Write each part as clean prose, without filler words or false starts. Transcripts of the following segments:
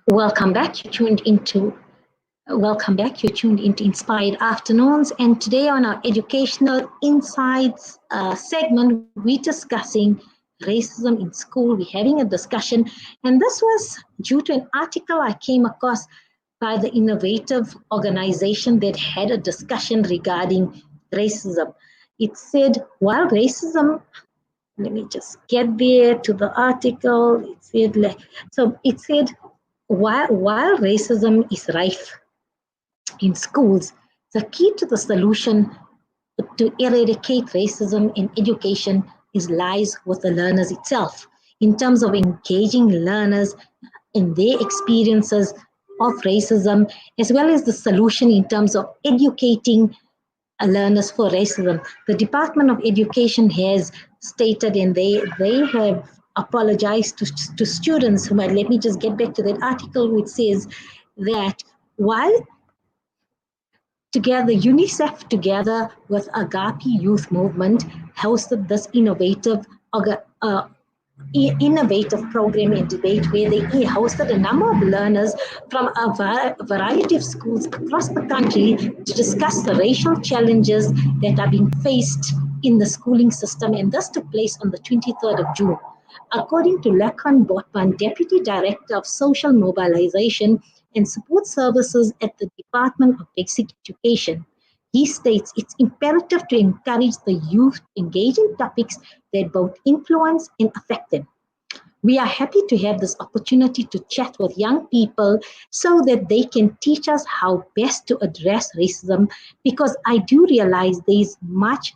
Welcome back. Welcome back. You're tuned into Inspired Afternoons, and today on our Educational Insights segment, we're discussing racism in school. We're having a discussion, and this was due to an article I came across by the innovative organization that had a discussion regarding racism. It said, while racism, let me just get there to the article. It said, while racism is rife in schools, the key to the solution to eradicate racism in education is lies with the learners itself in terms of engaging learners in their experiences of racism, as well as the solution in terms of educating learners for racism. The Department of Education has stated, and they have apologized to students who might, let me just get back to that article, which says that while together, UNICEF, together with Agape Youth Movement, hosted this innovative program and debate where they hosted a number of learners from a variety of schools across the country to discuss the racial challenges that are being faced in the schooling system. And this took place on the 23rd of June. According to Lakan Botman, Deputy Director of Social Mobilization and Support Services at the Department of Basic Education, he states it's imperative to encourage the youth to engage in topics that both influence and affect them. We are happy to have this opportunity to chat with young people so that they can teach us how best to address racism, because I do realize it is much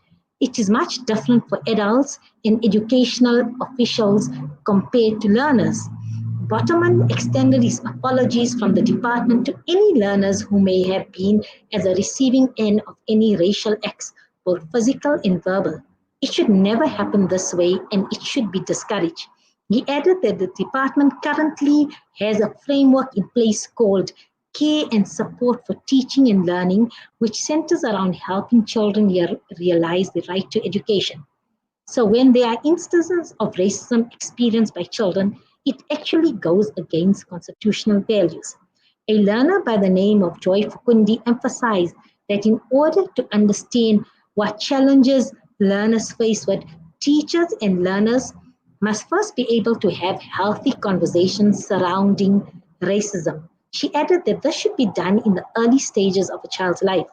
different for adults and educational officials compared to learners. Bottoman extended his apologies from the department to any learners who may have been at the receiving end of any racial acts, both physical and verbal. It should never happen this way, and it should be discouraged. He added that the department currently has a framework in place called Care and Support for Teaching and Learning, which centers around helping children realize the right to education. So when there are instances of racism experienced by children, it actually goes against constitutional values. A learner by the name of Joy Fukundi emphasized that in order to understand what challenges learners face with, teachers and learners must first be able to have healthy conversations surrounding racism. She added that this should be done in the early stages of a child's life.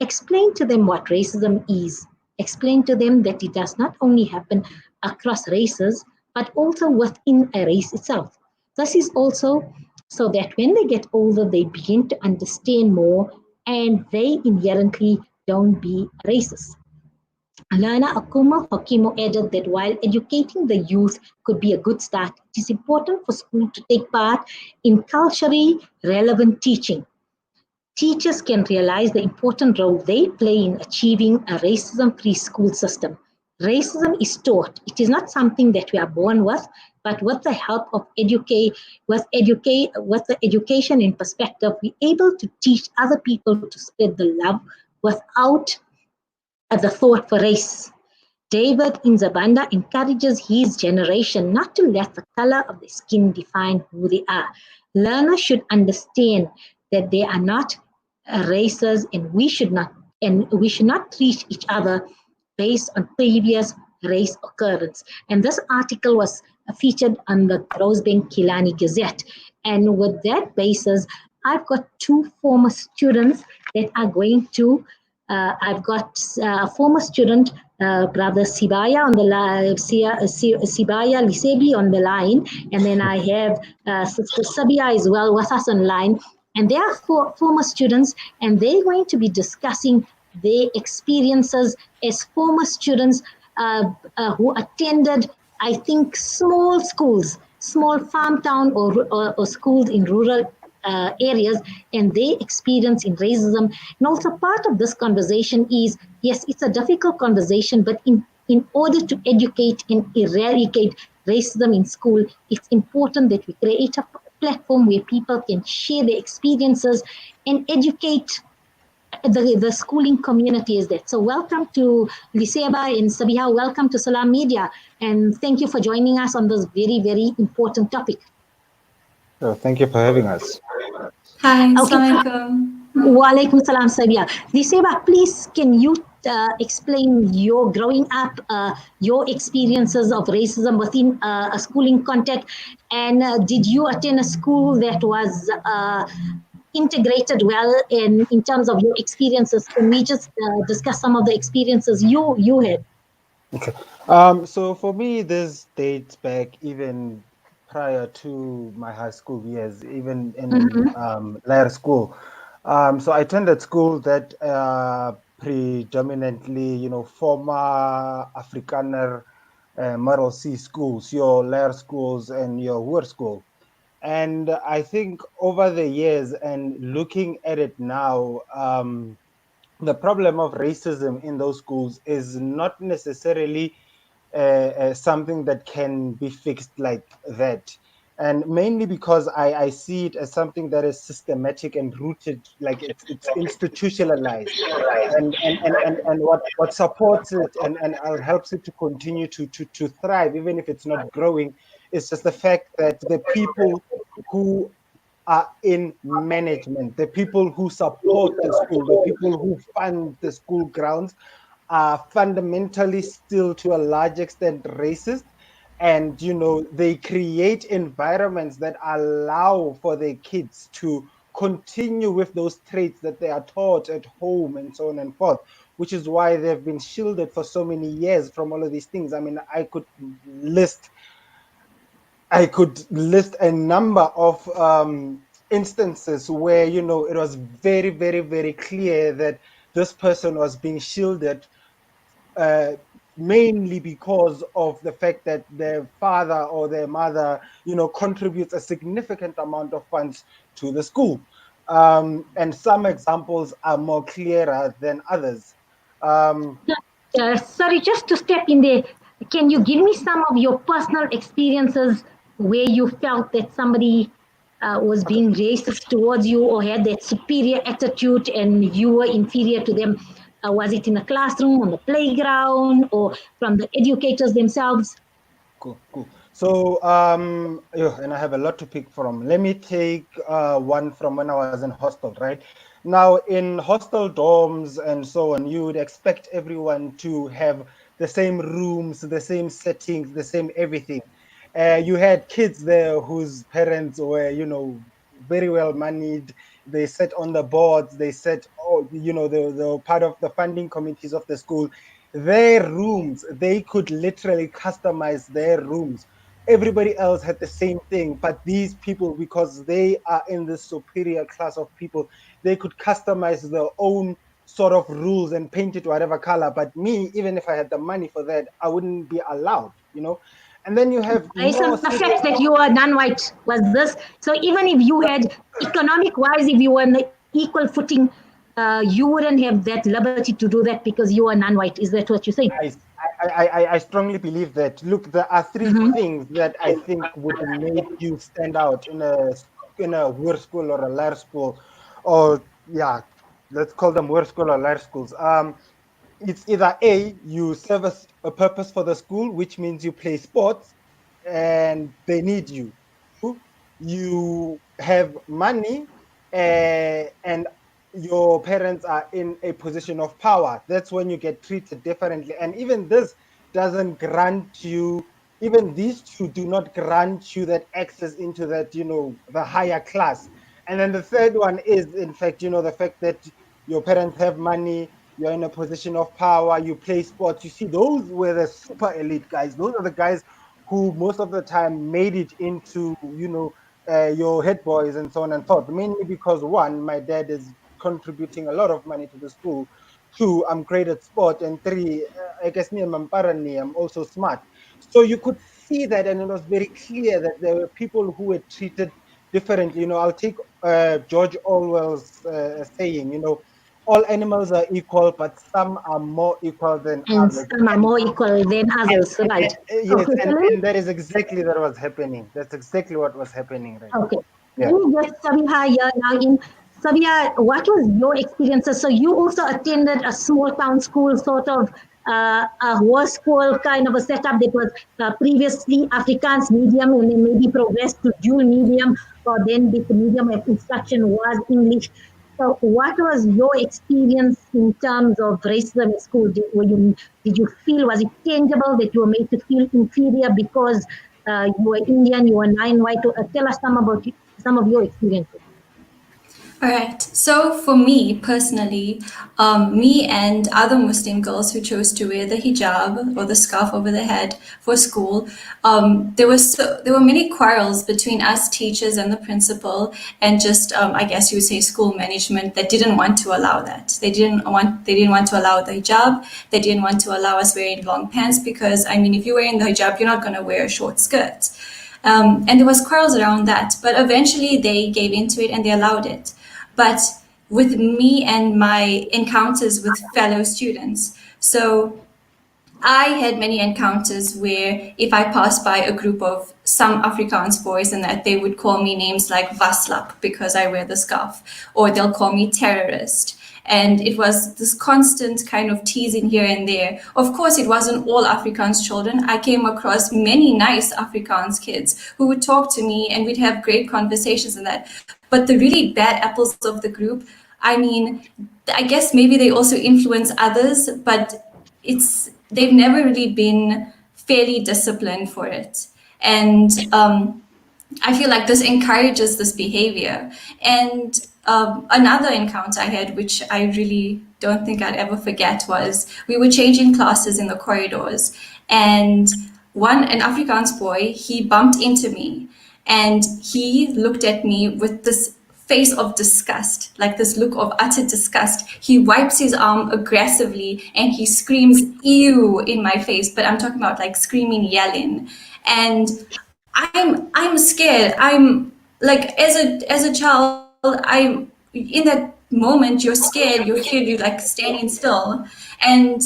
Explain to them what racism is. Explain to them that it does not only happen across races, but also within a race itself. This is also so that when they get older, they begin to understand more and they inherently don't be racist. Lana Akuma Hokimo added that while educating the youth could be a good start, it is important for school to take part in culturally relevant teaching. Teachers can realize the important role they play in achieving a racism-free school system. Racism is taught. It is not something that we are born with, but with the help of with the education in perspective, we're able to teach other people to spread the love without the thought for race. David Inzabanda encourages his generation not to let the color of their skin define who they are. Learners should understand that they are not races, and we should not treat each other based on previous race occurrence. And this article was featured on the Rosebank Kilani Gazette. And with that basis, I've got two former students that are going to. I've got a former student, Brother Sibaya on the line, Sibaya Lisebi on the line, and then I have Sister Sabia as well with us online. And they are former students, and they're going to be discussing their experiences as former students who attended, I think, small schools, small farm town or schools in rural areas, and their experience in racism. And also part of this conversation is, yes, it's a difficult conversation, but in order to educate and eradicate racism in school, it's important that we create a platform where people can share their experiences and educate the schooling community is that. So welcome to Liseba and Sabiha, welcome to Salam Media, and thank you for joining us on this very, very important topic. Thank you for having us. Hi, Okay. Assalamualaikum. Walaikum salam, Sabia. Diseba, please can you explain your growing up, your experiences of racism within a schooling context, and did you attend a school that was integrated well in terms of your experiences? Can we just discuss some of the experiences you had? Okay. So for me, this dates back even prior to my high school years, even in Mm-hmm. lower school. So I attended school that predominantly, former Afrikaner Model C schools, your lower schools and your Hoër school. And I think over the years and looking at it now, the problem of racism in those schools is not necessarily something that can be fixed like that. And mainly because I see it as something that is systematic and rooted, like it's institutionalized. And what supports it and helps it to continue to thrive, even if it's not growing, is just the fact that the people who are in management, the people who support the school, the people who fund the school grounds are fundamentally still to a large extent racist. And they create environments that allow for their kids to continue with those traits that they are taught at home and so on and forth, which is why they've been shielded for so many years from all of these things. I mean, list I could list a number of instances where it was very, very, very clear that this person was being shielded, uh, mainly because of the fact that their father or their mother, contributes a significant amount of funds to the school. And some examples are more clearer than others. Um, Sorry, just to step in there, can you give me some of your personal experiences where you felt that somebody was okay. being racist towards you or had that superior attitude and you were inferior to them? Was it in a classroom, on the playground, or from the educators themselves? Cool, cool. So, and I have a lot to pick from. Let me take one from when I was in hostel, right? Now, in hostel dorms and so on, you would expect everyone to have the same rooms, the same settings, the same everything. You had kids there whose parents were, very well managed. They sat on the boards. They sat, oh, the part of the funding committees of the school. Their rooms, they could literally customize their rooms. Everybody else had the same thing, but these people, because they are in this superior class of people, they could customize their own sort of rules and paint it whatever color. But me, even if I had the money for that, I wouldn't be allowed. And then you have Based on more the fact that you were non-white, was this so? Even if you had economic-wise, if you were on the equal footing, you wouldn't have that liberty to do that because you are non-white. Is that what you're saying? I, I strongly believe that. Look, there are three Mm-hmm. things that I think would make you stand out in a Hoër school or a laer school, or yeah, let's call them Hoër school or laer schools. It's either A, you serve a purpose for the school, which means you play sports and they need you. Two, you have money and your parents are in a position of power. That's when you get treated differently. And even this doesn't grant you, even these two do not grant you that access into that, the higher class. And then the third one is, in fact, the fact that your parents have money, you're in a position of power, you play sports. You see, those were the super elite guys. Those are the guys who most of the time made it into, your head boys and so on and forth. Mainly because one, my dad is contributing a lot of money to the school. Two, I'm great at sport. And three, I guess me and Mamparani, I'm also smart. So you could see that, and it was very clear that there were people who were treated differently. I'll take George Orwell's saying, all animals are equal, but some are more equal than And others. some are more equal than others, right? Yes, Okay, so and, let me and that is exactly that was happening. That's exactly what was happening right okay. now. Let me get Sabiha here now in. Sabiha, what was your experiences? So you also attended a small town school, sort of a war school kind of a setup that was previously Afrikaans medium and then maybe progressed to dual medium, or then the medium of instruction was English. So, what was your experience in terms of racism in school? Did you feel, was it tangible that you were made to feel inferior because you were Indian, you were non-white? Tell us some of your experiences. All right. So for me personally, me and other Muslim girls who chose to wear the hijab or the scarf over the head for school, there were many quarrels between us teachers and the principal, and just I guess you would say school management that didn't want to allow that. They didn't want to allow the hijab. They didn't want to allow us wearing long pants because I mean, if you're wearing the hijab, you're not going to wear a short skirt. And there was quarrels around that, but eventually they gave into it and they allowed it. But with me and my encounters with fellow students, so I had many encounters where if I passed by a group of some Afrikaans boys and that they would call me names like Vaslap because I wear the scarf, or they'll call me terrorist. And it was this constant kind of teasing here and there. Of course, it wasn't all Afrikaans children. I came across many nice Afrikaans kids who would talk to me and we'd have great conversations and that. But the really bad apples of the group, I mean, I guess maybe they also influence others, but they've never really been fairly disciplined for it. And I feel like this encourages this behavior. And another encounter I had, which I really don't think I'd ever forget, was we were changing classes in the corridors, and an Afrikaans boy, he bumped into me, and he looked at me with this face of disgust, like this look of utter disgust. He wipes his arm aggressively and he screams "ew" in my face, but I'm talking about like screaming, yelling. And I'm scared. I'm like, as a child, I'm in that moment, you're scared, you're like standing still. And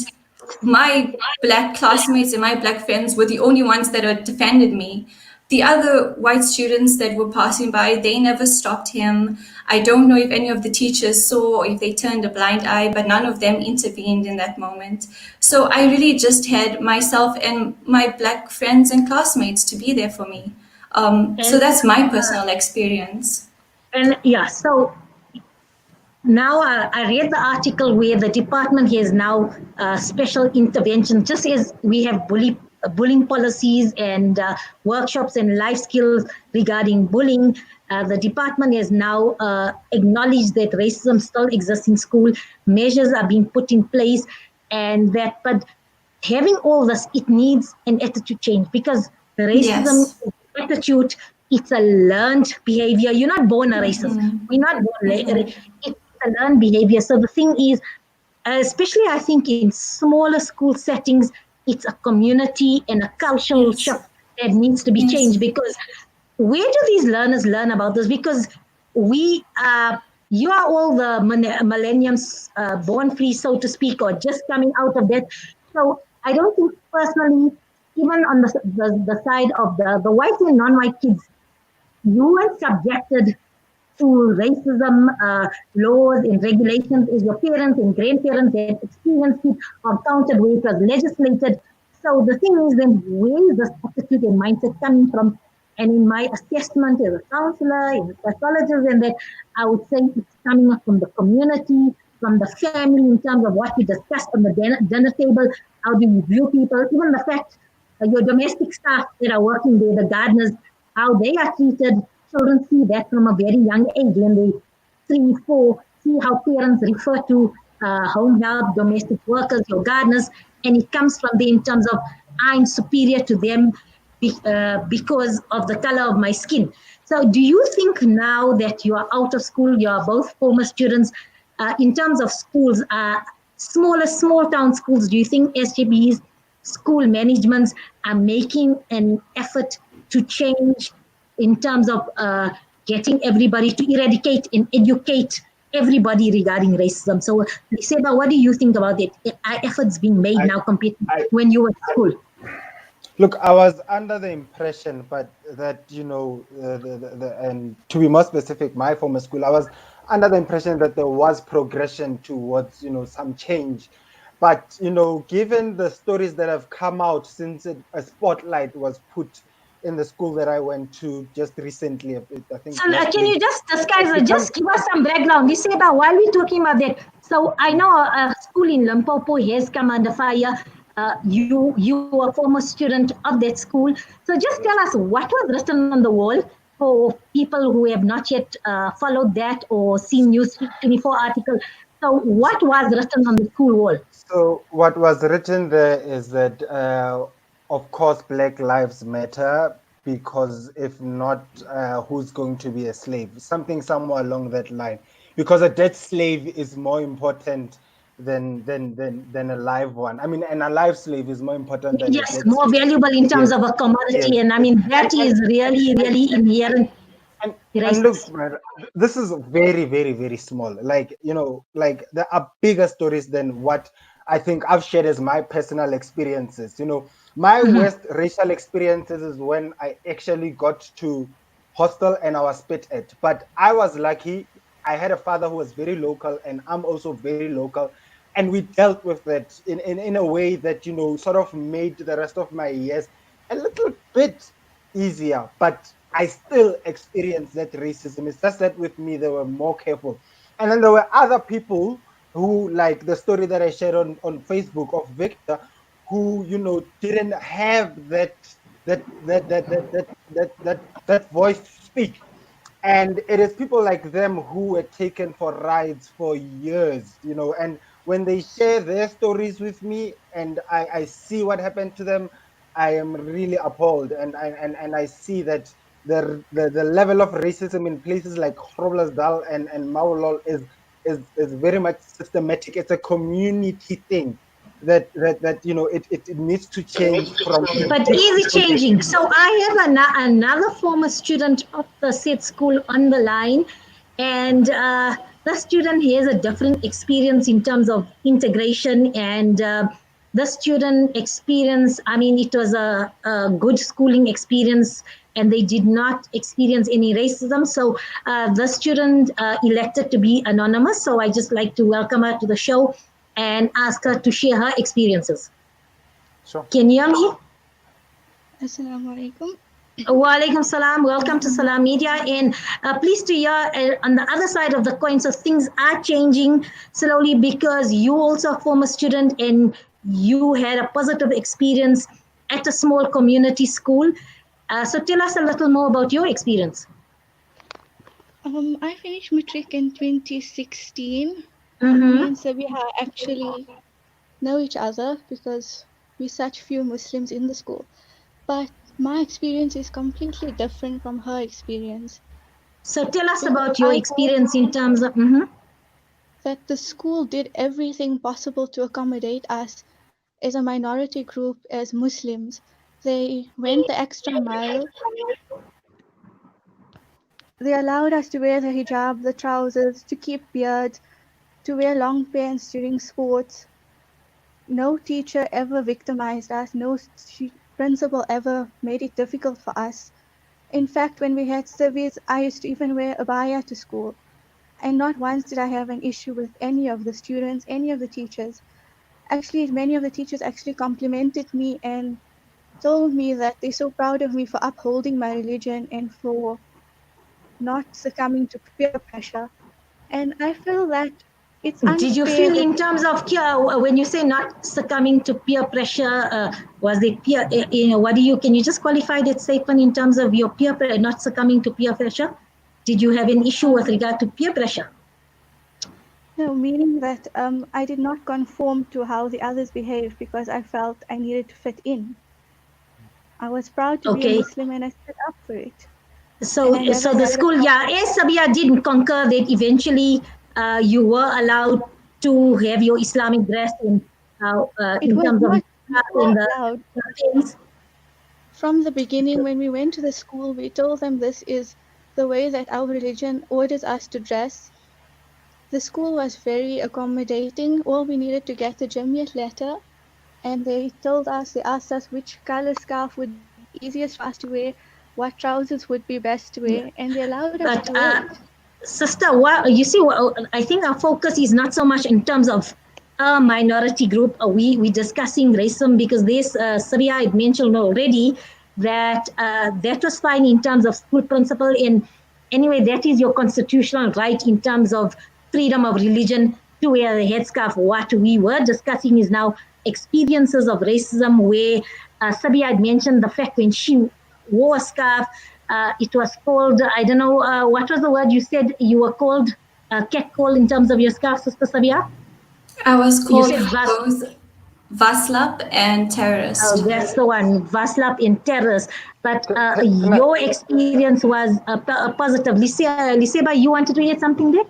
my black classmates and my black friends were the only ones that had defended me. The other white students that were passing by, they never stopped him. I don't know if any of the teachers saw or if they turned a blind eye, but none of them intervened in that moment. So I really just had myself and my black friends and classmates to be there for me. So that's my personal experience. And yeah, so now I read the article where the department has now special intervention, just as we have bullying policies and workshops and life skills regarding bullying. The department has now acknowledged that racism still exists in school. Measures are being put in place, but having all this, it needs an attitude change, because the racism Yes. attitude, it's a learned behavior. You're not born a racist. We're not born. It's a learned behavior. So the thing is, especially I think in smaller school settings, it's a community and a cultural shift that needs to be changed, because where do these learners learn about this? Because you are all the millenniums born free, so to speak, or just coming out of that. So I don't think personally, even on the side of the white and non-white kids, you weren't subjected to racism laws and regulations as your parents and grandparents had experienced it or counted where it was legislated. So the thing is then, where is this attitude and mindset coming from? And in my assessment as a counselor, as a psychologist, and that, I would say it's coming up from the community, from the family, in terms of what we discussed on the dinner table. How do you view people? Even the fact your domestic staff that are working there, the gardeners, how they are treated. Children see that from a very young age, when they 3, 4, see how parents refer to home help, domestic workers, your gardeners, and it comes from there in terms of I'm superior to them because of the color of my skin. So do you think now that you are out of school, you are both former students, in terms of schools, small town schools, do you think SJB's school managements are making an effort to change in terms of getting everybody to eradicate and educate everybody regarding racism? So, Seba, what do you think about it? Are efforts being made now compared to when you were at school? Look, I was under the impression, but that, and to be more specific, my former school, I was under the impression that there was progression towards, some change. But given the stories that have come out since a spotlight was put in the school that I went to just recently, I think So last can week, you just it discuss, becomes just give us some background? You say about while we're talking about that. So I know a school in Limpopo has come under fire. You were a former student of that school. So just tell us what was written on the wall for people who have not yet followed that or seen News 24 article. So what was written on the school wall? So what was written there is that, of course, Black Lives Matter, because if not, who's going to be a slave? Something somewhere along that line. Because a dead slave is more important than a live one. I mean, and a live slave is more important than a Yes, dead more slave. valuable in terms Yes, of a yes. commodity. And I mean, that And is really, and really inherent and and look, racist. man, this is very, very, very small. Like, like there are bigger stories than what I think I've shared as my personal experiences. My worst racial experiences is when I actually got to hostel and I was spit at. But I was lucky. I had a father who was very local, and I'm also very local. And we dealt with that in a way that, sort of made the rest of my years a little bit easier. But I still experienced that racism. It's just that with me, they were more careful. And then there were other people who, like the story that I shared on Facebook of Victor, who, didn't have that voice to speak. And it is people like them who were taken for rides for years, and when they share their stories with me and I see what happened to them, I am really appalled. And I see that the level of racism in places like Groblersdal and Maulol is very much systematic. It's a community thing that it needs to change from But people easy to the changing. So individual. I have another former student of the said school on the line, and the student has a different experience in terms of integration. And the student experience, I mean, it was a good schooling experience, and they did not experience any racism. So the student elected to be anonymous. So I just like to welcome her to the show and ask her to share her experiences. Sure. Can you hear me? Assalamu alaikum. Walaikum salam. Welcome to Salam Media. And pleased to hear on the other side of the coin, so things are changing slowly because you also a former student and you had a positive experience at a small community school. So tell us a little more about your experience. I finished matric in 2016. Me Mm-hmm. and Sabiha actually know each other because we're such few Muslims in the school. But my experience is completely different from her experience So tell us because about your I know experience in terms of. Mm-hmm. that the school did everything possible to accommodate us as a minority group, as Muslims. They went the extra mile. They allowed us to wear the hijab, the trousers, to keep beards, to wear long pants during sports. No teacher ever victimized us. No principal ever made it difficult for us. In fact, when we had civvies, I used to even wear abaya to school. And not once did I have an issue with any of the students, any of the teachers. Actually, many of the teachers actually complimented me and told me that they're so proud of me for upholding my religion and for not succumbing to peer pressure. And I feel that it's Did you unfair feel that in terms of when you say not succumbing to peer pressure, was it peer, what do you, can you just qualify that statement in terms of your not succumbing to peer pressure? Did you have an issue with um, regard to peer pressure? no, meaning that I did not conform to how the others behaved because I felt I needed to fit in. I was proud to be a Okay. Muslim and I stood up for it. And I So never the had a school, yeah, problem. as Sabia didn't concur that eventually you were allowed to have your Islamic dress It in was terms of not, we in were the allowed. things. From the beginning, when we went to the school, we told them this is the way that our religion orders us to dress. The school was very accommodating. All we needed to get the Jamiat letter, and they told us, they asked us which color scarf would be easiest for us to wear, what trousers would be best to wear, and they allowed us to But wear it. sister, what you see, I think our focus is not so much in terms of a minority group. We discussing racism because this Sabia had mentioned already that that was fine in terms of school principal. And anyway, that is your constitutional right in terms of freedom of religion to wear a headscarf. What we were discussing is now experiences of racism, where Sabia had mentioned the fact when she wore a scarf, it was called, I don't know, what was the word you said you were called, catcall in terms of your scarf, Sister Sabia? I was You called said both Vaslap and oh, terrorist. that's the one, Vaslap in terrorist. But Can I, your experience was positive. Liseba, you wanted to add something there?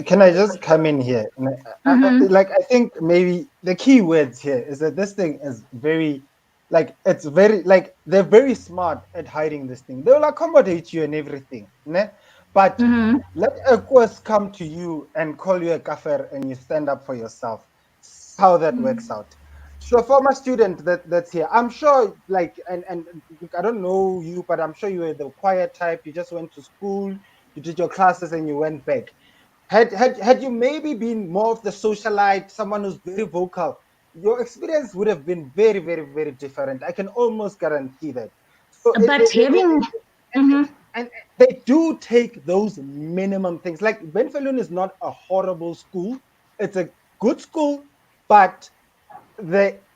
can I just come in here? Mm-hmm. Like, I think maybe the key words here is that this thing is very, like, it's very, like, they're very smart at hiding this thing. They will accommodate you and everything. Ne? But Mm-hmm. let a course come to you and call you a kafir and you stand up for yourself. How that works out. So a former student that's here, I'm sure, like, and I don't know you, but I'm sure you were the quiet type. You just went to school, you did your classes, and you went back. Had you maybe been more of the socialite, someone who's very vocal, your experience would have been very, very, very different. I can almost guarantee that. So But having, and, mm-hmm. and they do take those minimum things. Like Ben Falun is not a horrible school; it's a good school, but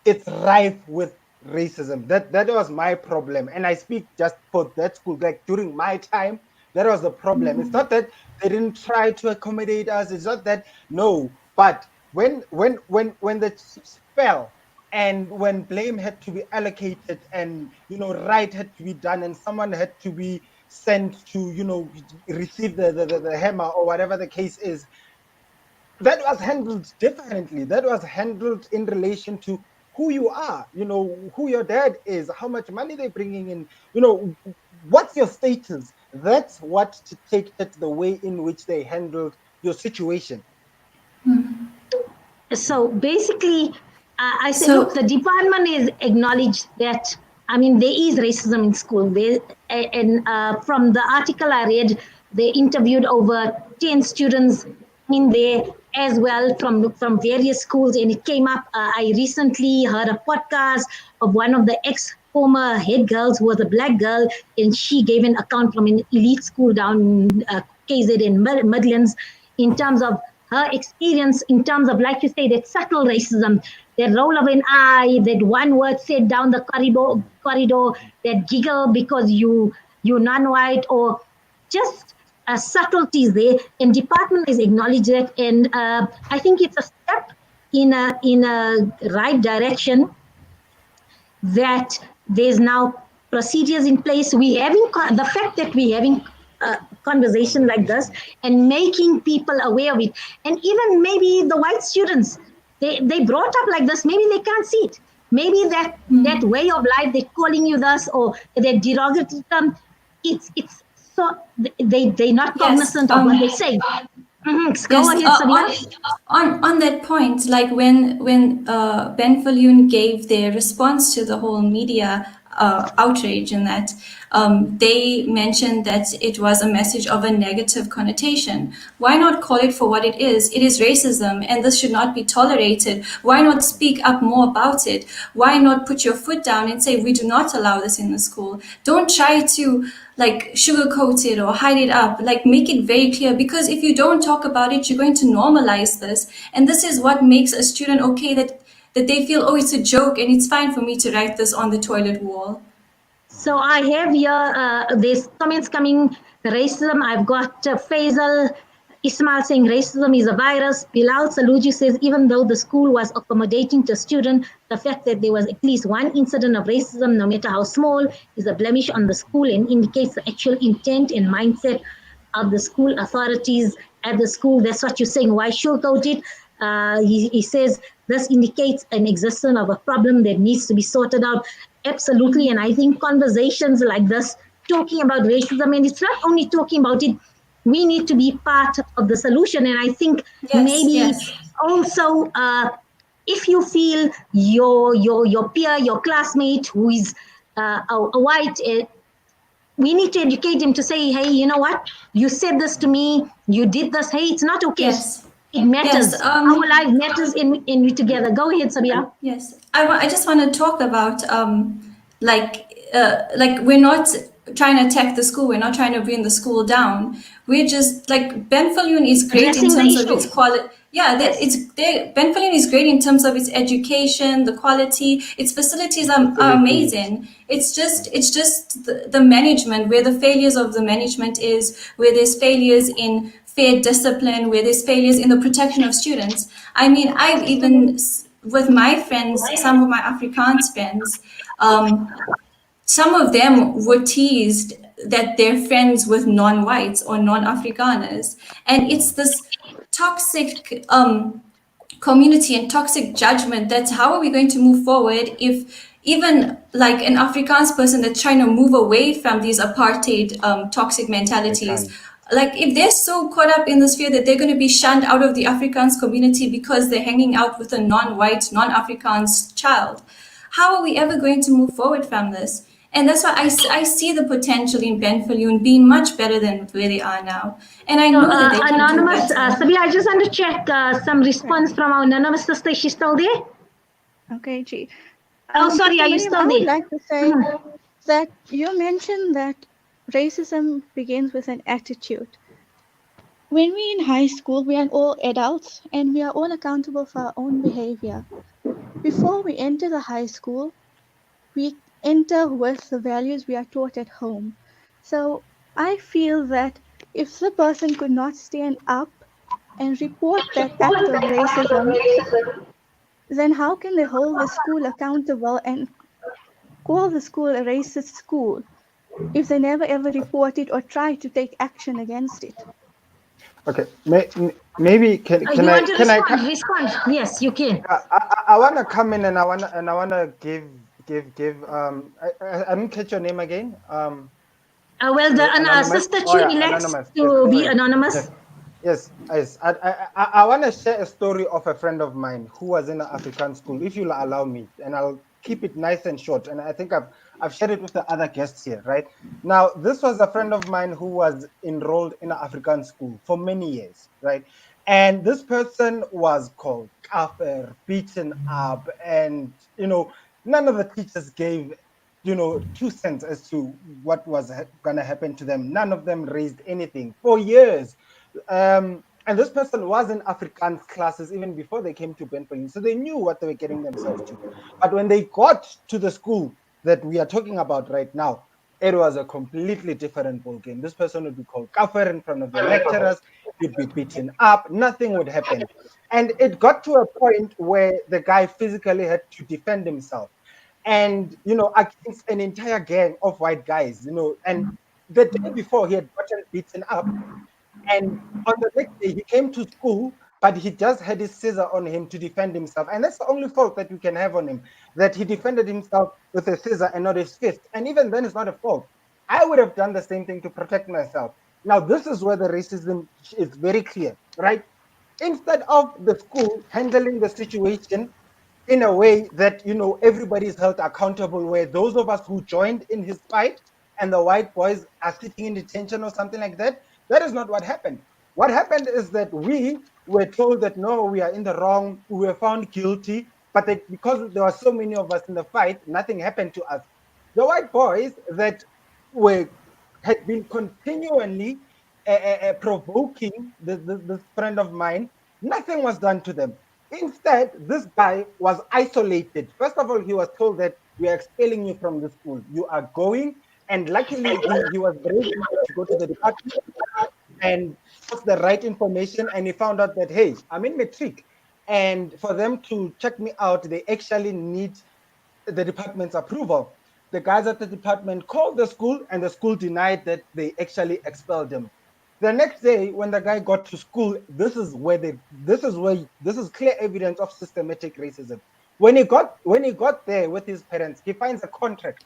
it's rife with racism. That was my problem, and I speak just for that school. Like during my time, that was the problem. It's not that they didn't try to accommodate us. It's not that, no, but when the chips fell and when blame had to be allocated and right had to be done and someone had to be sent to receive the hammer or whatever the case is, that was handled differently. That was handled in relation to who you are, who your dad is, how much money they're bringing in, what's your status. That's what dictated the way in which they handled your situation. So basically, I say, look, So the department is acknowledged that, I mean, there is racism in school. And from the article I read, they interviewed over 10 students in there as well from various schools, and it came up. I recently heard a podcast of one of the former head girls who was a black girl, and she gave an account from an elite school down in KZ in Midlands in terms of her experience, in terms of, like you say, that subtle racism, that roll of an eye, that one word said down the corridor, that giggle because you're non-white, or just subtleties there. And department is acknowledged that, and I think it's a step in a right direction, that there's now procedures in place. We having the fact that we having a conversation like this and making people aware of it, and even maybe the white students, they brought up like this, maybe they can't see it, maybe that way of life, they're calling you thus, or that derogatory term, it's so they're not yes, cognizant of what they say. Go yes. ahead, Sabia. On that point, like when Ben Falloon gave their response to the whole media outrage, and that they mentioned that it was a message of a negative connotation. Why not call it for what it is? It is racism, and this should not be tolerated. Why not speak up more about it? Why not put your foot down and say we do not allow this in the school? Don't try to like sugarcoat it or hide it up. Like make it very clear, because if you don't talk about it, you're going to normalize this, and this is what makes a student okay, that they feel, oh, it's a joke and it's fine for me to write this on the toilet wall. So I have here, there's comments coming, racism. I've got Faisal Ismail saying racism is a virus. Bilal Saluji says, even though the school was accommodating to student, the fact that there was at least one incident of racism, no matter how small, is a blemish on the school and indicates the actual intent and mindset of the school authorities at the school. That's what you're saying. Why sugarcoat it? He says this indicates an existence of a problem that needs to be sorted out. Absolutely. And I think conversations like this, talking about racism, and it's not only talking about it, we need to be part of the solution. And I think Yes, maybe yes. also, if you feel your peer, your classmate who is a white, we need to educate him to say, hey, you know what? You said this to me. You did this. Hey, it's not okay. Yes. It matters. Yes. Our life matters in we together. Go ahead, Sabia. Yes, I just want to talk about like we're not trying to attack the school. We're not trying to bring the school down. We're just like Ben Falloon is great in Addressing the terms of issue. its quality. Yeah, that Yes. Ben Falloon is great in terms of its education, the quality. Its facilities are amazing. It's just the management, where the failures of the management is, where there's failures in fair discipline, where there's failures in the protection of students. I mean, I've even with my friends, some of my Afrikaans friends, some of them were teased that they're friends with non-whites or non-Afrikaners, and it's this toxic community and toxic judgment. That's how are we going to move forward if even like an Afrikaans person that's trying to move away from these apartheid toxic mentalities, like if they're so caught up in this fear that they're going to be shunned out of the Afrikaans community because they're hanging out with a non-white, non-Afrikaans child, how are we ever going to move forward from this? And that's why I see the potential in Ben Falloon being much better than where they are now. And I So, know that they can do anonymous, better. Sabia, I just want to check some response from our anonymous sister. Is she still there? Okay, G. Oh, sorry, Sister are you Miriam, still I would there? like to say that you mentioned that racism begins with an attitude. When we're in high school, we are all adults and we are all accountable for our own behavior. Before we enter the high school, we enter with the values we are taught at home. So I feel that if the person could not stand up and report that act of racism, then how can they hold the school accountable and call the school a racist school if they never ever report it or try to take action against it? Okay, maybe You want to can I respond? Respond. Yes, you can. I want to come in and I want to give I didn't catch your name again. Well, the Anonymous. sister Oh Chu yeah, elects anonymous. Yes, to be sorry. anonymous. Yes. I want to share a story of a friend of mine who was in an African school, if you'll allow me, and I'll keep it nice and short. And I think I've shared it with the other guests here, right? Now, this was a friend of mine who was enrolled in an African school for many years, right? And this person was called kafir, beaten up, and none of the teachers gave 2 cents as to what was going to happen to them. None of them raised anything for years. And this person was in Afrikaans classes even before they came to Benfalin, so they knew what they were getting themselves to. But when they got to the school that we are talking about right now, it was a completely different ballgame. This person would be called kafir in front of the lecturers. You'd be beaten up. Nothing would happen. And it got to a point where the guy physically had to defend himself. And, against an entire gang of white guys, and the day before he had gotten beaten up, and on the next day, he came to school, but he just had his scissor on him to defend himself. And that's the only fault that we can have on him, that he defended himself with a scissor and not his fist. And even then, it's not a fault. I would have done the same thing to protect myself. Now, this is where the racism is very clear, right? Instead of the school handling the situation in a way that everybody is held accountable, where those of us who joined in his fight and the white boys are sitting in detention or something like that, that is not what happened. What happened is that we were told that no, we are in the wrong, we were found guilty, but that because there were so many of us in the fight, nothing happened to us. The white boys that were had been continually provoking this friend of mine, nothing was done to them. Instead, this guy was isolated. First of all, he was told that we are expelling you from the school. You are going. And luckily, he was brave enough to go to the department and source the right information. And he found out that, hey, I'm in matric. And for them to check me out, they actually need the department's approval. The guys at the department called the school, and the school denied that they actually expelled him. The next day, when the guy got to school, this is clear evidence of systematic racism. When he got there with his parents, he finds a contract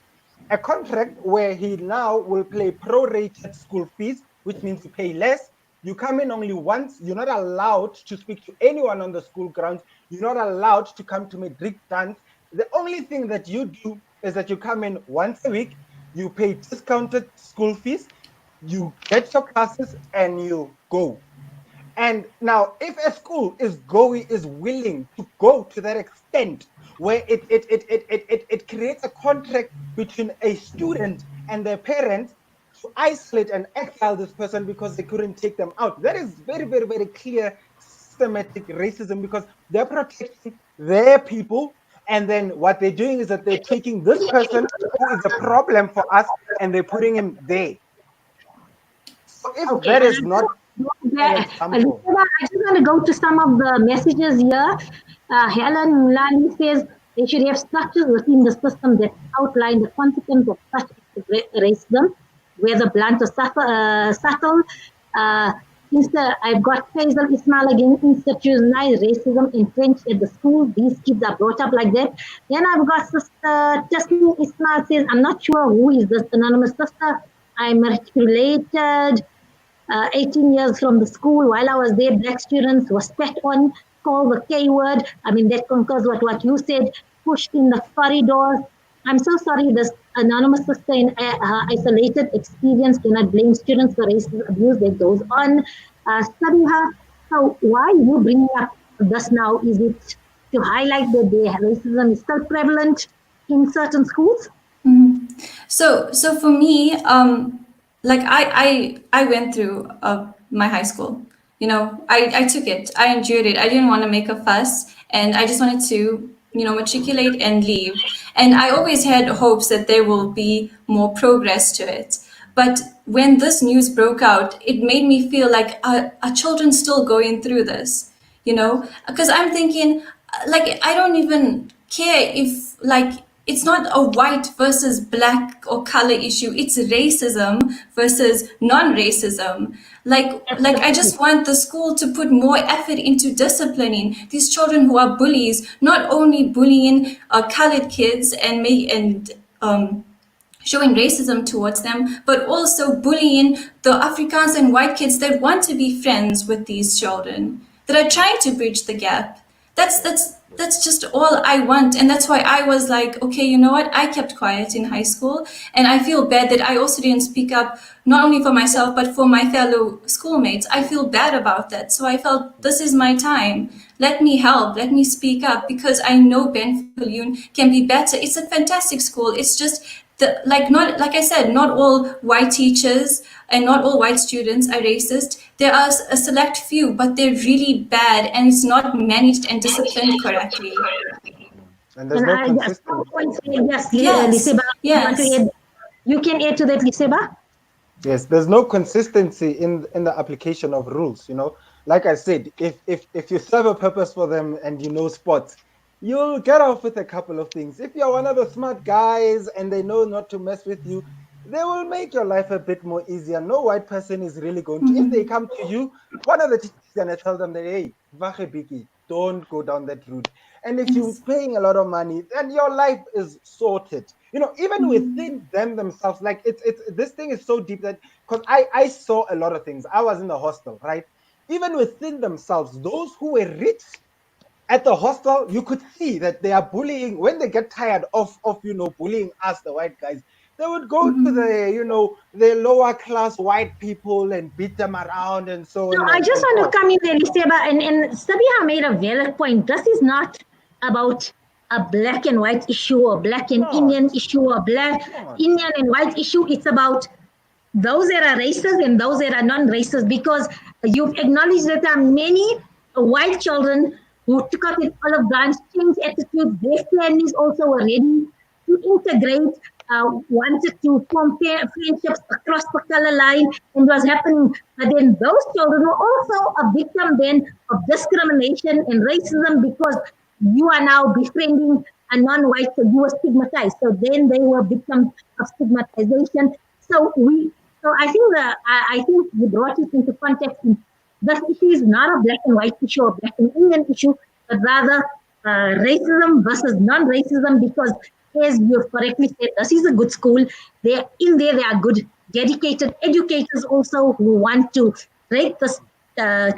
where he now will pay prorated school fees, which means you pay less. You come in only once. You're not allowed to speak to anyone on the school grounds. You're not allowed to come to matric dance. The only thing that you do is that you come in once a week. You pay discounted school fees, you get your classes, and you go. And now, if a school is willing to go to that extent where it creates a contract between a student and their parents to isolate and exile this person because they couldn't take them out, that is very, very, very clear systematic racism, because they're protecting their people, and then what they're doing is that they're taking this person who is a problem for us and they're putting him there. So if Okay, that is not an example. Elisheba, I just want to go to some of the messages here. Helen Mulani says they should have structures within the system that outline the consequence of such racism, whether blunt or subtle. I've got Faisal Ismail again, institutionalized racism entrenched at the school. These kids are brought up like that. Then I've got Sister Jasmine Ismail says, I'm not sure who is this anonymous sister. I'm matriculated 18 years from the school. While I was there, black students were spat on, called the K word. I mean, that concurs with what you said, pushed in the corridors. I'm so sorry, this anonymous sister in isolated experience cannot blame students for racist abuse that goes on. Sabiha, so why are you bringing up this now? Is it to highlight that the racism is still prevalent in certain schools? So for me, like I went through my high school. You know, I took it. I endured it. I didn't want to make a fuss, and I just wanted to, you know, matriculate and leave. And I always had hopes that there will be more progress to it. But when this news broke out, it made me feel like are children still going through this? You know, because I'm thinking, like, I don't even care if, like, it's not a white versus black or color issue. It's racism versus non-racism. Like I just want the school to put more effort into disciplining these children who are bullies, not only bullying colored kids and showing racism towards them, but also bullying the Afrikaans and white kids that want to be friends with these children, that are trying to bridge the gap. That's just all I want. And that's why I was like, okay, you know what? I kept quiet in high school. And I feel bad that I also didn't speak up, not only for myself, but for my fellow schoolmates. I feel bad about that. So I felt this is my time. Let me help. Let me speak up, because I know Ben Filioun can be better. It's a fantastic school. It's just not like I said, not all white teachers and not all white students are racist. There are a select few, but they're really bad, and it's not managed and disciplined correctly. And there's no consistency. Yes, Liseba, yes. you can add to that, Liseba. Yes, there's no consistency in the application of rules. You know, like I said, if you serve a purpose for them and you know sports, you'll get off with a couple of things. If you're one of the smart guys and they know not to mess with you, they will make your life a bit more easier. No white person is really going to. If they come to you, one of the teachers is going to tell them that, hey, Biki, don't go down that route. And if you're paying a lot of money, then your life is sorted. You know, even within them themselves, like it's this thing is so deep that, because I saw a lot of things. I was in the hostel, right? Even within themselves, those who were rich at the hostel, you could see that they are bullying. When they get tired of bullying us, the white guys, they would go to the lower class white people and beat them around and so on. No, I just want to come in there, Liseba, and Sabiha made a valid point. This is not about a black and white issue or black and Indian issue or black Indian and white issue. It's about those that are racist and those that are non-racist, because you've acknowledged that there are many white children who took up with olive branch, changed attitudes. Their families also were ready to integrate, wanted to form friendships across the color line, and was happening. But then those children were also a victim then of discrimination and racism, because you are now befriending a non-white, so you were stigmatized. So then they were victims of stigmatization. So I think you brought it into context. This issue is not a black and white issue or black and Indian issue, but rather racism versus non-racism, because as you've correctly said, this is a good school. There are good, dedicated educators also who want to break this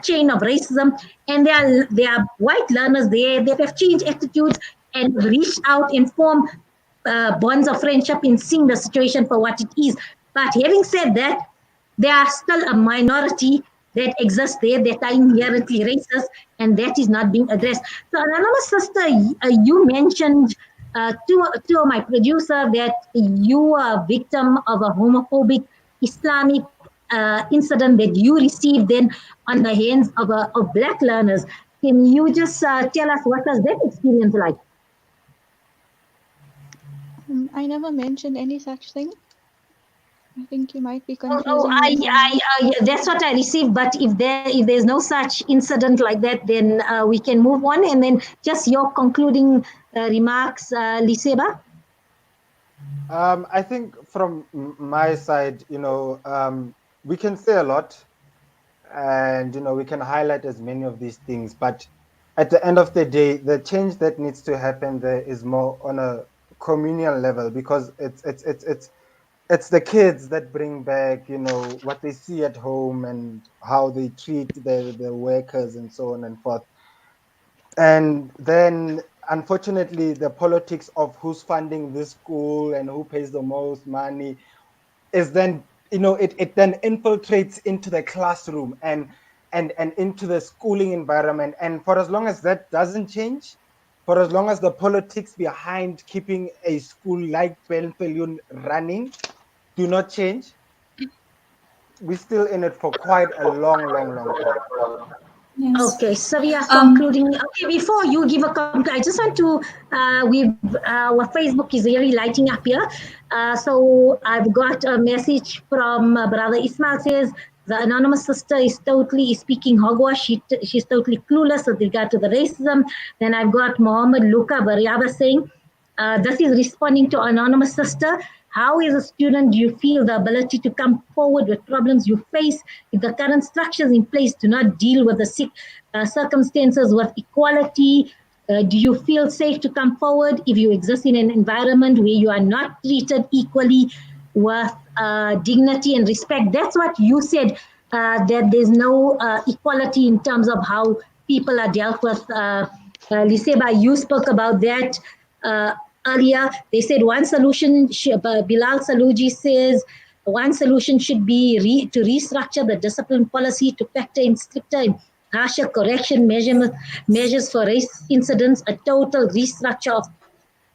chain of racism. And there are white learners there that have changed attitudes and reached out and formed bonds of friendship in seeing the situation for what it is. But having said that, there are still a minority that exist there that are inherently racist, and that is not being addressed. So, Anonymous Sister, you mentioned to my producer that you are a victim of a homophobic Islamic incident that you received then on the hands of black learners. Can you just tell us what was that experience like? I never mentioned any such thing. I think you might be Oh, confusing me with someone. that's what I received. But if there's no such incident like that, then we can move on. And then just your concluding remarks, Liseba. I think from my side, we can say a lot, and we can highlight as many of these things, but at the end of the day, the change that needs to happen there is more on a communal level, because it's the kids that bring back what they see at home and how they treat the workers and so on and forth. And then unfortunately, the politics of who's funding this school and who pays the most money is then, it then infiltrates into the classroom and into the schooling environment. And for as long as that doesn't change, for as long as the politics behind keeping a school like Belfelion running do not change, we're still in it for quite a long, long, long time. Yes. Okay, so we are Um, concluding. Okay, before you give a I just want to, our Facebook is really lighting up here. So I've got a message from Brother Ismail says, the anonymous sister is totally speaking hogwash. She's totally clueless with regard to the racism. Then I've got Mohammed Luka Bariaba saying, this is responding to anonymous sister. How, as a student, do you feel the ability to come forward with problems you face if the current structures in place do not deal with the circumstances with equality? Do you feel safe to come forward if you exist in an environment where you are not treated equally with dignity and respect? That's what you said, that there's no equality in terms of how people are dealt with. Liseba, you spoke about that uh, earlier. They said one solution, Bilal Saluji says, one solution should be to restructure the discipline policy to factor in stricter and harsher correction measures for race incidents, a total restructure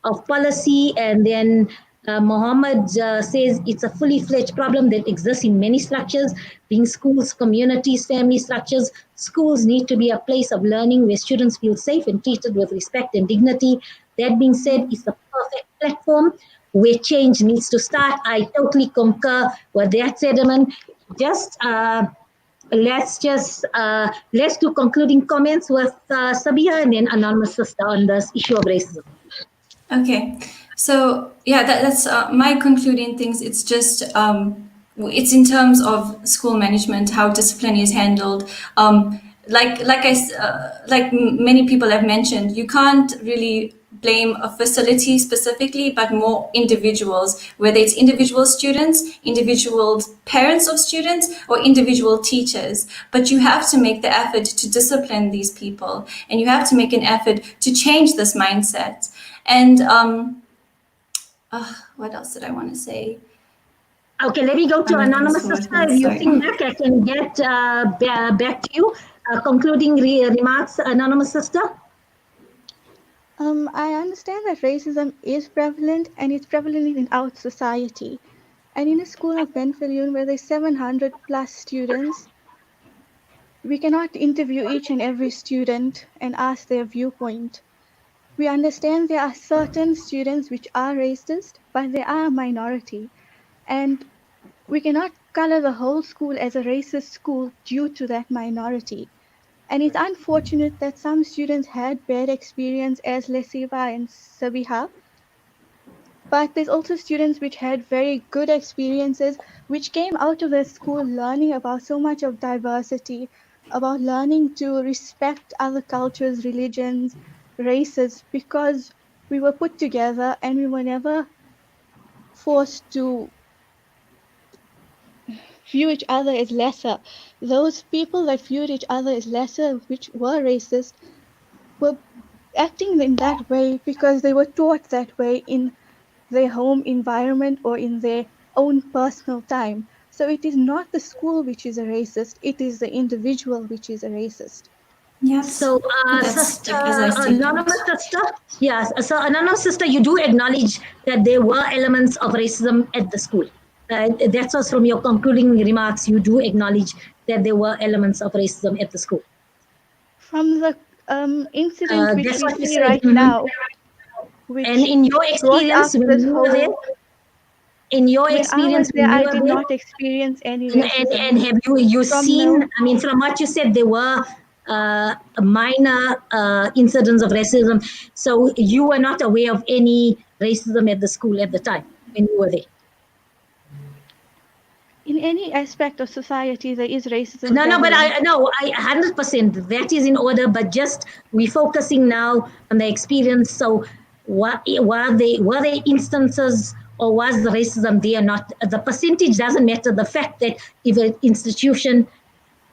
of policy. And then Mohammed says it's a fully fledged problem that exists in many structures, being schools, communities, family structures. Schools need to be a place of learning where students feel safe and treated with respect and dignity. That being said, it's a perfect platform where change needs to start. I totally concur with that sentiment. Just let's do concluding comments with Sabia and then anonymous sister on this issue of racism. Okay, so yeah, that's my concluding things. It's just it's in terms of school management, how discipline is handled. Many people have mentioned, you can't really blame a facility specifically, but more individuals, whether it's individual students, individual parents of students, or individual teachers. But you have to make the effort to discipline these people, and you have to make an effort to change this mindset. And what else did I want to say? Okay, let me go to I'm looking anonymous so much sister. more. If you Sorry. think back, I can get back to you. Concluding remarks, anonymous sister. I understand that racism is prevalent and it's prevalent in our society. And in a school of Benfilion where there's 700 plus students, we cannot interview each and every student and ask their viewpoint. We understand there are certain students which are racist, but they are a minority. And we cannot color the whole school as a racist school due to that minority. And it's unfortunate that some students had bad experience as Lesiva and Sabiha, but there's also students which had very good experiences which came out of their school learning about so much of diversity, about learning to respect other cultures, religions, races, because we were put together and we were never forced to view each other as lesser. Those people that viewed each other as lesser, which were racist, were acting in that way because they were taught that way in their home environment or in their own personal time. So it is not the school which is a racist, it is the individual which is a racist. Yes. So, That's sister, like as I stated. anonymous sister, yes. So, anonymous sister, you do acknowledge that there were elements of racism at the school. That was from your concluding remarks. You do acknowledge that there were elements of racism at the school. From the incident which That's we what you see said. right now, which And in your brought up experience, when this you were there, whole. in your When I was experience, there, when you I were did there, not experience any and, racism. and have you From seen, the I mean, from what you said, there were minor incidents of racism. So you were not aware of any racism at the school at the time when you were there? in any aspect of society, there is racism No, but prevalent. I 100% that is in order. But just we're focusing now on the experience. So, were there instances, or was the racism there? Not the percentage doesn't matter. The fact that if an institution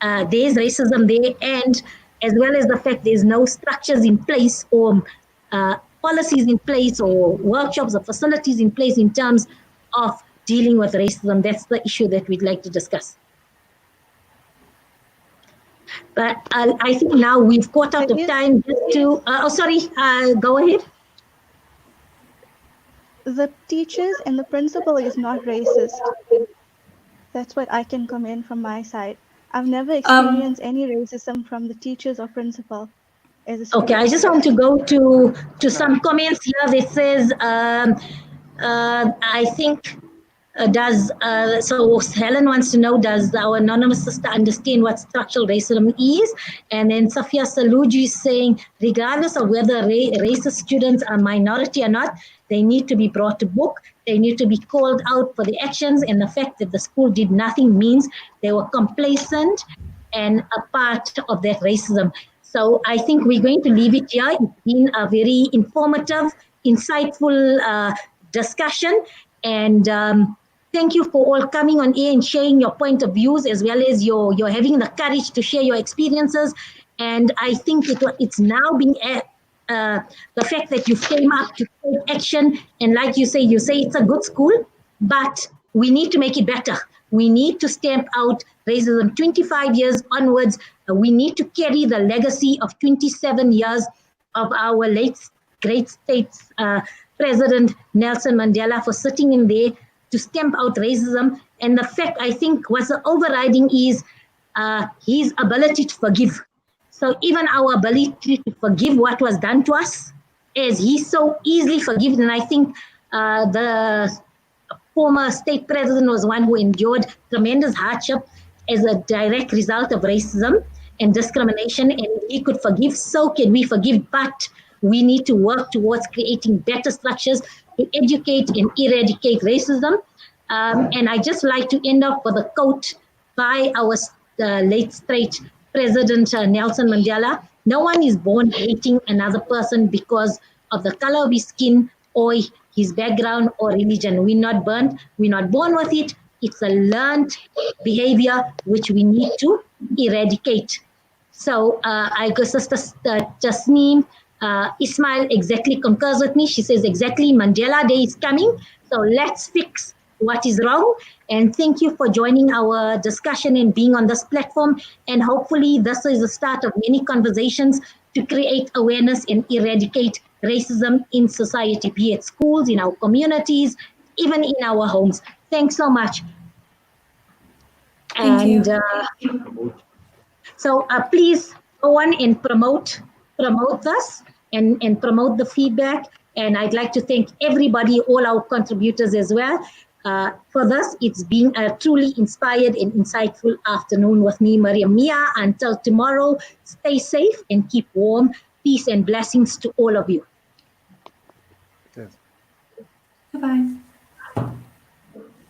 there's racism there, and as well as the fact there's no structures in place or policies in place or workshops or facilities in place in terms of dealing with racism. That's the issue that we'd like to discuss. But I think now we've caught out There of is time just to, sorry, go ahead. the teachers and the principal is not racist. That's what I can comment from my side. I've never experienced any racism from the teachers or principal as a Okay, I student. just want to go to some comments here. That says, I think, so Helen wants to know, does our anonymous sister understand what structural racism is? And then Safia Saluji is saying, regardless of whether racist students are minority or not, they need to be brought to book. They need to be called out for the actions, and the fact that the school did nothing means they were complacent and a part of that racism. So I think we're going to leave it here. It's been a very informative, insightful discussion. And thank you for all coming on air and sharing your point of views, as well as your having the courage to share your experiences. And I think it's now being the fact that you came up to take action. And like you say it's a good school, but we need to make it better. We need to stamp out racism 25 years onwards. We need to carry the legacy of 27 years of our late great states President Nelson Mandela for sitting in there to stamp out racism. And the fact, I think, what's overriding is his ability to forgive. So even our ability to forgive what was done to us, as he's so easily forgiven. And I think the former state president was one who endured tremendous hardship as a direct result of racism and discrimination, and he could forgive. So can we forgive, but we need to work towards creating better structures to educate and eradicate racism. And I just like to end up with a quote by our late state President Nelson Mandela. No one is born hating another person because of the color of his skin or his background or religion. We're not born with it. It's a learned behavior which we need to eradicate. So I guess Sister Jasneem Ismail exactly concurs with me. She says exactly, Mandela Day is coming. So let's fix what is wrong. And thank you for joining our discussion and being on this platform. And hopefully this is the start of many conversations to create awareness and eradicate racism in society, be it schools, in our communities, even in our homes. Thanks so much. Thank you. So please go on and promote this and promote the feedback. And I'd like to thank everybody, all our contributors as well. For this, it's been a truly inspired and insightful afternoon with me, Mariam Mia. Until tomorrow, stay safe and keep warm. Peace and blessings to all of you. Yes. Bye-bye.